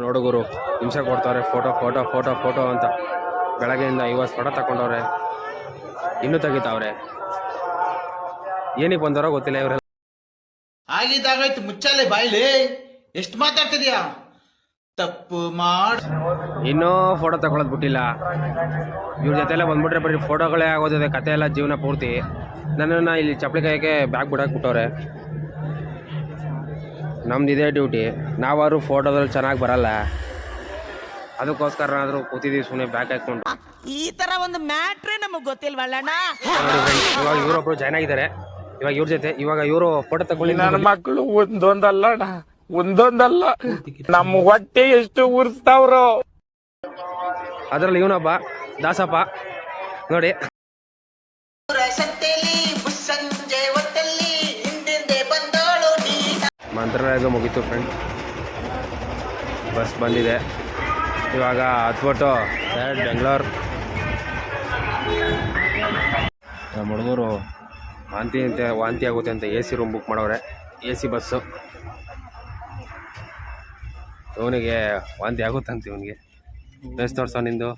ನೋಡುಗರು ಹಿಂಸೆ ಕೊಡ್ತಾವ್ರೆ, photo photo photo photo ಅಂತ. ಬೆಳಗ್ಗೆಯಿಂದ 50 ಫೋಟೋ ತಗೊಂಡವ್ರೆ, ಇನ್ನೂ ತೆಗಿತಾವ್ರೆ. ಏನಕ್ಕೆ ಬಂದವರೋ ಗೊತ್ತಿಲ್ಲ ಇವರೆಲ್ಲ. ಆಗಿದ್ದಾಗಾಯ್ತು, ಮುಚ್ಚಾಲೆ ಬಾಯ್ಲಿ. ಎಷ್ಟು ಮಾತಾಡ್ತಿದ್ಯಾ? ತಪ್ಪು ಮಾಡ ಇನ್ನೂ ಫೋಟೋ ತಗೊಳೋದು ಬಿಟ್ಟಿಲ್ಲ. ಇವ್ರ ಜೊತೆಲ್ಲ ಬಂದ್ಬಿಟ್ರೆ ಬರೀ ಫೋಟೋಗಳೇ ಆಗೋದಿದೆ, ಕತೆ ಎಲ್ಲ ಜೀವನ ಪೂರ್ತಿ. ನನ್ನನ್ನು ಇಲ್ಲಿ ಚಪ್ಪಲಿ ಕಾಯಕ್ಕೆ ಬ್ಯಾಗ್ ಬಿಡಕ್ಕೆ ಬಿಟ್ಟವ್ರೆ. ನಮ್ದು ಇದೇ ಡ್ಯೂಟಿ. ನಾವಾದ್ರು ಫೋಟೋದಲ್ಲಿ ಚೆನ್ನಾಗಿ ಬರಲ್ಲ, ಅದಕ್ಕೋಸ್ಕರನಾದರೂ ಕೂತಿದ್ದೀವಿ ಸುಮ್ಮನೆ ಬ್ಯಾಗ್ ಹಾಕ್ಕೊಂಡು. ಈ ತರ ಒಂದು ಮ್ಯಾಟ್ರೇ ನಮಗೆ ಗೊತ್ತಿಲ್ವಲ್ಲಣ್ಣ. ಇವಾಗ ಇವರೊಬ್ರು ಜಾಯ್ನ್ ಆಗಿದ್ದಾರೆ. ಇವಾಗ ಇವ್ರ ಜೊತೆ ಇವರು ಫೋಟೋ ತಗೊಳ್ಳಿ. ನನ್ನ ಮಕ್ಕಳು ಒಂದೊಂದಲ್ಲ ನಮ್ಮ ಹೊಟ್ಟೆ ಎಷ್ಟು ಉರ್ಸ್ತಾವ್ರು. ಅದ್ರಲ್ಲಿ ಇವನೊಬ್ಬ ದಾಸಪ್ಪ ನೋಡಿ. ಮಂತ್ರಾಲಯದ ಮುಗೀತು ಫ್ರೆಂಡ್, ಬಸ್ ಬಂದಿದೆ. ಇವಾಗ ಹತ್ಬಿಟ್ಟು ಬೆಂಗಳೂರು. ನಮ್ಮ ಹುಡುಗರು ವಾಂತಿ ಆಗುತ್ತೆ ಅಂತ AC ರೂಮ್ ಬುಕ್ ಮಾಡವ್ರೆ. AC bus. ಇವನಿಗೆ ವಾಂತಿ ಆಗುತ್ತಂತೆ. ಇವನಿಗೆ ಬೇಸ್ ತೋರ್ಸೋ ನಿಂದು.